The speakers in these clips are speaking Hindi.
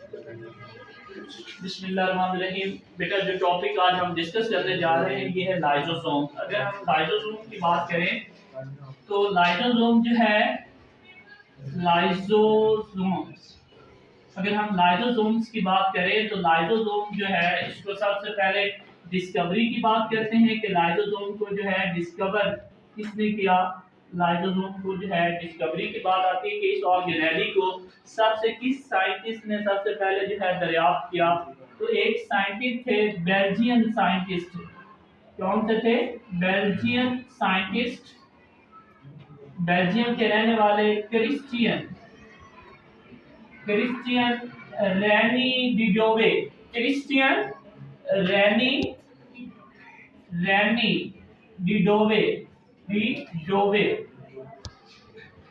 बिस्मिल्लाहिर्रहमानिर्रहीम। बेटा जो टॉपिक आज हम डिस्कस करने जा रहे हैं ये है लाइसोसोम। अगर हम लाइसोसोम की बात करें तो लाइसोसोम जो है लाइसोसोम्स अगर हम लाइसोसोम्स की बात करें तो लाइसोसोम जो है इसको सबसे पहले डिस्कवरी की बात करते हैं कि लाइसोसोम को जो है डिस्कवर किसने किया। लाइसोसोम को जो है डिस्कवरी की बात आती है कि इस ऑर्गेनेली को सबसे किस साइंटिस्ट ने सबसे पहले जो है दरियाफ्त किया। तो एक साइंटिस्ट थे बेल्जियन साइंटिस्ट। कौन से थे? बेल्जियन साइंटिस्ट, बेल्जियम के रहने वाले क्रिश्चियन रेनी डिडोवे। क्रिश्चियन रेनी डिडोवे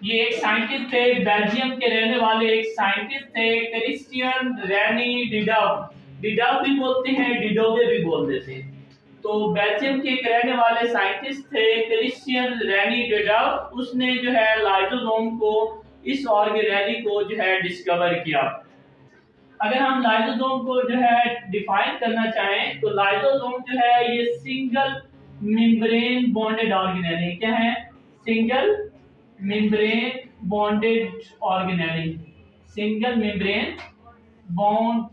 ये एक साइंटिस्ट थे, बेल्जियम के रहने वाले एक साइंटिस्ट थे क्रिश्चियन रेनी डिडव भी बोलते हैं, डिडोवे भी बोल देते हैं। तो बेल्जियम के एक रहने वाले साइंटिस्ट थे क्रिश्चियन रेनी डिडव। उसने जो है लाइसोसोम को, इस ऑर्गेनेली को जो है डिस्कवर किया। अगर हम लाइसोसोम को जो है डिफाइन करना चाहें तो लाइसोसोम जो है ये सिंगल मेम्ब्रेन बॉन्डेड ऑर्गेनेली। क्या है? Single membrane bonded organelle. Single membrane bond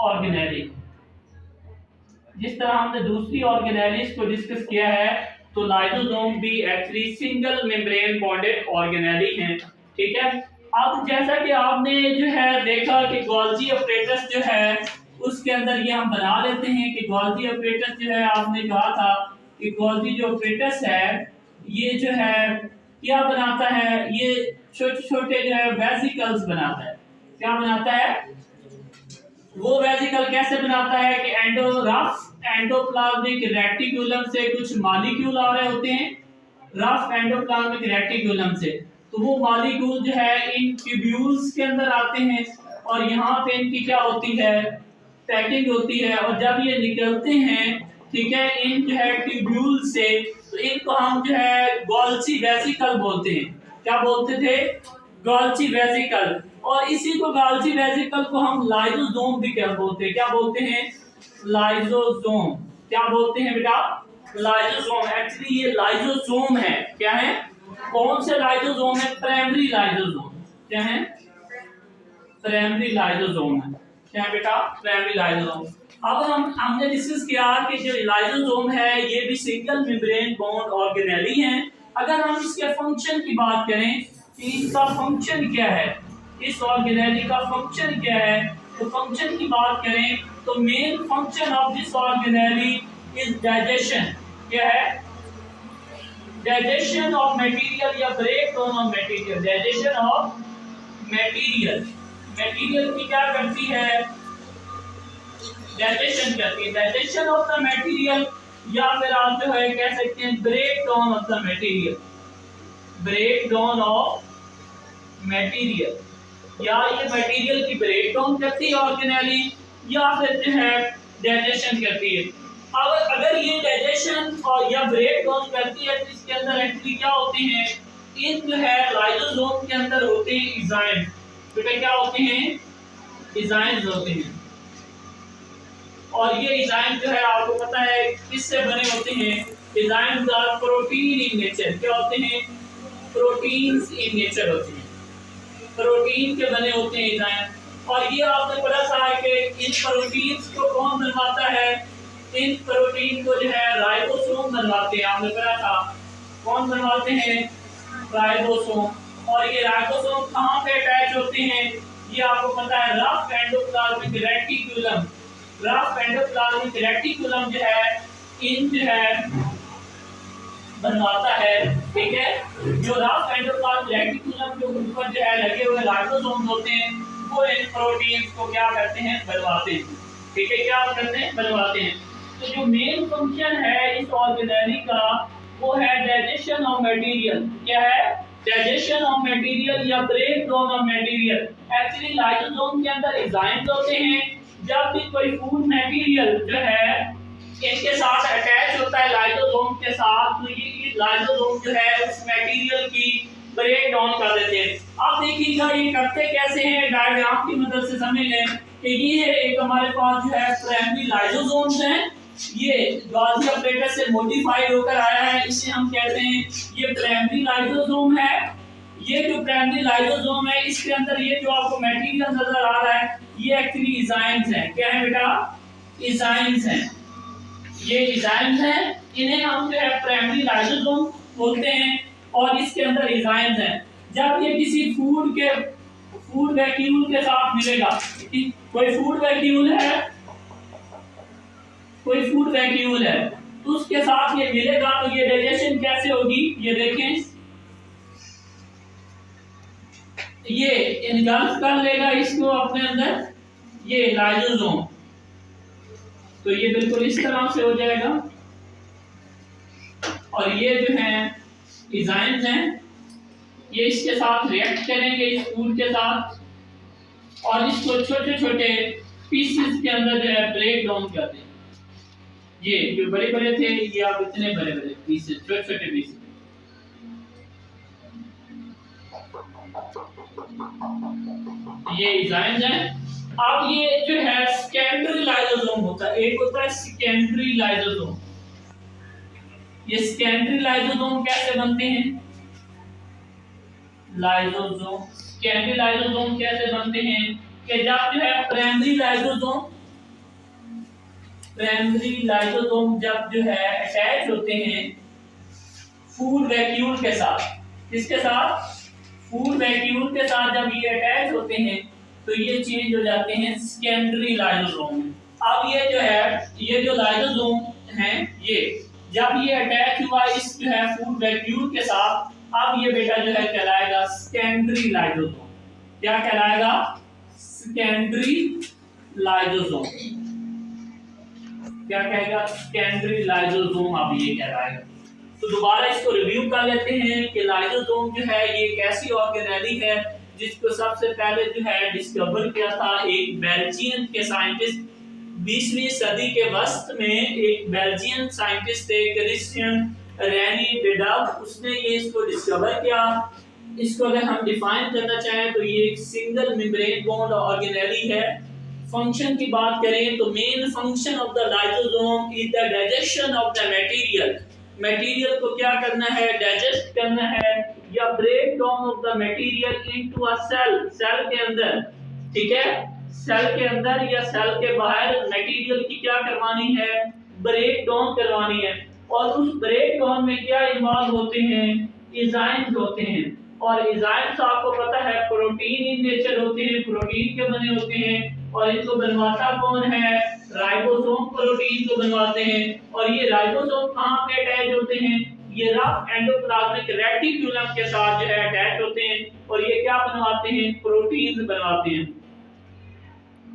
organelle. जिस तरह हमने दूसरी ऑर्गेनेलीज को डिस्कस किया है तो लाइसोसोम भी actually single membrane bonded organelle हैं। ठीक है। अब जैसा कि आपने जो है देखा कि गोल्जी अपरेटस जो है उसके अंदर ये हम बना लेते हैं कि गोल्जी अपरेटस जो है, आपने कहा था कि गोल्जी जो अपरेटस है ये जो है क्या बनाता है, ये छोटे छोटे जो है वेसिकल्स बनाता है। क्या बनाता है? वो वेसिकल कैसे बनाता है कि एंडोप्लाज्मिक रेटिकुलम से कुछ मॉलिक्यूल आ रहे होते हैं, रफ एंडोप्लाज्मिक रेटिकुलम से। तो वो मॉलिक्यूल जो है इन ट्यूब्यूल्स के अंदर आते हैं और यहाँ पे इनकी क्या होती है? पैकिंग होती है। और जब ये निकलते हैं, ठीक है, इन जो है ट्यूब्यूल से, तो इनको हम जो है गोल्जी वेसिकल बोलते हैं। क्या बोलते थे? Golgi vesicle. और इसी को गोल्जी वेसिकल को हम लाइसोसोम भी क्या बोलते हैं? क्या बोलते हैं? लाइसोसोम। क्या बोलते हैं बेटा? लाइसोसोम। एक्चुअली ये लाइसोसोम है। क्या है? कौन से लाइसोसोम है? Primary lysosome. क्या है? प्राइमरी लाइसोसोम है। क्या है बेटा? Primary lysosome. अब हमने डिस्कस किया कि जो लाइसोसोम है ये भी सिंगल मेम्ब्रेन बॉन्ड ऑर्गेनेली है। अगर हम इसके फंक्शन की बात करें कि इसका फंक्शन क्या है, इस ऑर्गेनेली का फंक्शन क्या है, तो फंक्शन की बात करें तो main function of this organelle is digestion. क्या है? डाइजेशन ऑफ मटेरियल या break down of material. Digestion of material. Material की क्या करती है? डाइजेशन करती है। डाइजेशन ऑफ द मटेरियल या फिर आप जो है कह सकते हैं break down of the material. Break down of material, या ये मटेरियल की ब्रेक डाउन करती है ऑर्गेनेली या फिर जो है डाइजेशन करती है। अगर ये डाइजेशन और या ब्रेक डाउन करती है तो इसके अंदर एक्चुअली क्या होते हैं? इन जो है लाइसोसोम के अंदर होते हैं एंजाइम। बेटा क्या होते हैं? एंजाइम्स होते हैं। और ये एंजाइम जो है आपको पता है किससे बने होते हैं? Enzymes are protein in nature. क्या होते हैं? प्रोटीन्स इन नेचर होते हैं। प्रोटीन के बने होते हैं एंजाइम। और ये आपने पढ़ा था कि इन प्रोटीन्स को कौन बनवाता है? इन प्रोटीन को जो है राइबोसोम बनवाते हैं। आपने पढ़ा था कौन बनवाते हैं? राइबोसोम। और ये राइबोसोम कहाँ पे अटैच होते हैं? ये आपको पता है rough endoplasmic reticulum. Rough endoplasmic reticulum जो है इन जो है बनवाता है। ठीक है। जो रफ एंडोप्लाज्मिक रेटिकुलम के ऊपर जो है लगे हुए लाइसोसोम होते हैं वो इन प्रोटीन्स को क्या करते हैं? बनवाते हैं। ठीक है। क्या करते हैं? बनवाते हैं। तो जो मेन फंक्शन है इस ऑर्गेनेली का वो है डाइजेशन ऑफ मटेरियल। क्या है? डाइजेशन ऑफ मटेरियल या break down of material. Actually lysosome के अंदर एंजाइम्स होते हैं। जब भी कोई फूड मटेरियल जो है इनके साथ अटैच होता है लाइसोसोम के साथ, तो ये लाइसोसोम जो है उस मटेरियल की ब्रेक डाउन कर देते हैं। अब देखिएगा ये करते कैसे हैं, डायग्राम की मदद से समझ लें कि ये है एक हमारे पास जो है प्राइमरी लाइसोसोम्स हैं, ये गॉल्गी ऑपरेटर से मॉडिफाइड होकर आया है, इसे हम कहते हैं ये प्राइमरी लाइसोसोम है। ये जो प्राइमरी लाइसोसोम है इसके अंदर ये जो आपको मटेरियल नजर आ रहा है ये एक्चुअली एंजाइम्स हैं। क्या है बेटा? एंजाइम्स हैं। ये एंजाइम्स हैं, इन्हें हम जो है प्राइमरी लाइसोसोम बोलते हैं और इसके अंदर एंजाइम्स हैं। जब ये किसी फूड वैक्यूल के साथ मिलेगा, कोई फूड वैक्यूल है तो उसके साथ ये मिलेगा तो ये डाइजेशन कैसे होगी, ये देखें, ये इनगल्फ कर लेगा इसको अपने अंदर, ये लाइसोसोम, तो ये बिल्कुल इस तरह से हो जाएगा। और ये जो है एंजाइम्स हैं, ये इसके साथ रिएक्ट करेंगे इस फूड के साथ और इसको छोटे छोटे पीसेस के अंदर जो है ब्रेक डाउन कर देंगे। ये जो बड़े बड़े थे ये अब इतने बड़े बड़े पीसेस, छोटे छोटे पीसेस। ये एंजाइम्स हैं। अब ये जो है सेकेंडरी लाइसोसोम होता है, एक होता है सेकेंडरी लाइसोसोम। ये सेकेंडरी लाइसोसोम कैसे बनते हैं? लाइसोसोम, सेकेंडरी लाइसोसोम कैसे बनते हैं कि जब जो है प्राइमरी लाइसोसोम जब जो है अटैच होते हैं फूड वैक्यूल के साथ, किसके साथ? फूड वैक्यूल के साथ जब ये अटैच होते हैं तो ये चेंज हो जाते हैं सेकेंडरी लाइसोसोम में। अब ये जो है ये जो लाइसोसोम हैं ये जब ये अटैच हुआ इस जो है फूड वैक्यूल के साथ, अब ये बेटा जो है कहलाएगा सेकेंडरी लाइसोसोम। क्या कहलाएगा? Secondary lysosome. क्या कहेगा? सेकेंडरी लाइसोसोम अब ये कहलाएगा। तो दोबारा इसको रिव्यू कर लेते हैं कि लाइसोसोम जो है ये एक ऐसी ऑर्गेनेली है जिसको सबसे पहले जो है डिस्कवर किया था एक बेल्जियन के साइंटिस्ट। 20वीं सदी के वस्त में एक बेल्जियन साइंटिस्ट थे क्रिश्चियन रेनी बेडग, उसने ये इसको डिस्कवर किया। इसको अगर हम डिफाइन करना चाहें तो ये एक सिंगल मेम्ब्रेन बॉन्ड ऑर्गेनेली है। फंक्शन की बात करें तो main function of the lysosome is the digestion of the material को क्या करना है? डाइजेस्ट करना है या break down of the material into a cell के अंदर, ठीक है, सेल के अंदर या सेल के बाहर मटेरियल की क्या करवानी है? ब्रेक डाउन करवानी है। और उस ब्रेक डाउन में क्या इन्वॉल्व होते हैं? एंजाइम्स होते हैं। और एंजाइम्स आपको पता है प्रोटीन इन नेचर होते हैं, प्रोटीन के बने होते हैं और इनको बनवाता कौन है? राइबोसोम प्रोटीन को बनवाते हैं। और ये राइबोसोम कहां पे अटैच होते हैं? ये रफ एंडोप्लाज्मिक रेटिकुलम के साथ जो है अटैच होते हैं और ये क्या बनवाते हैं? प्रोटीन्स बनवाते हैं।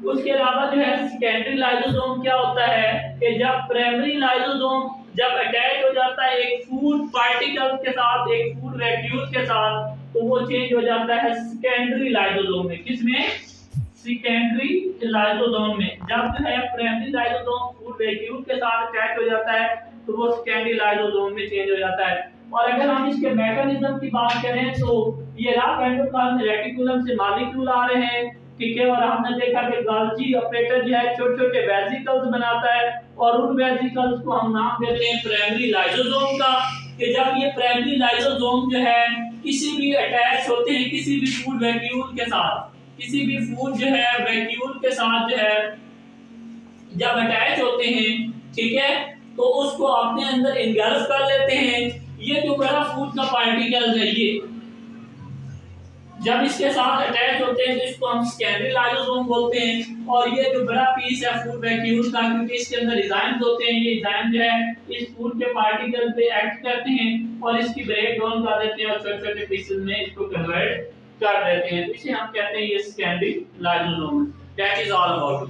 उसके अलावा जो है सेकेंडरी लाइसोसोम क्या होता है कि जब प्राइमरी लाइसोसोम जब अटैच हो जाता है एक फूड पार्टिकल के साथ, एक फूड वैक्यूल के साथ, तो वो चेंज हो जाता है सेकेंडरी लाइसोसोम में। किसमें? सेकेंडरी लाइसोसोम में। जब जो है प्राइमरी लाइसोसोम फूड वैक्यूल के साथ अटैच हो जाता है तो वो सेकेंडरी लाइसोसोम में चेंज हो जाता है। और अगर हम इसके मैकेनिज्म की बात करें तो ये रफ एंडोप्लाज्मिक रेटिकुलम से मॉलिक्यूल आ रहे हैं, ठीक है, और हमने देखा कि गॉल्गी ऑपरेटर जो है छोटे छोटे वेसिकल्स बनाता है और उन वेसिकल्स को हम नाम देते हैं प्राइमरी लाइसोसोम का। कि जब ये प्राइमरी लाइसोसोम जो है किसी भी अटैच होते हैं किसी भी फूड वैक्यूल के साथ, किसी भी फूड जो है वैक्यूल के साथ जो है जब अटैच होते हैं, ठीक है, तो उसको अपने अंदर इनगल्फ कर लेते हैं। ये जो बड़ा फूड का पार्टिकल है ये जब इसके साथ अटैच होते हैं तो इसको हम सेकेंडरी लाइसोसोम बोलते हैं। और ये जो बड़ा पीस है फूड वैक्यूल का, क्योंकि इसके अंदर एंजाइम्स होते हैं, ये एंजाइम जो है इस फूड के पार्टिकल पे एक्ट करते हैं और इसकी ब्रेक डाउन कर देते हैं और छोटे छोटे पीसेस में इसको कन्वर्ट कर देते हैं। तो इसे हम कहते हैं ये secondary lysosome. That is all about.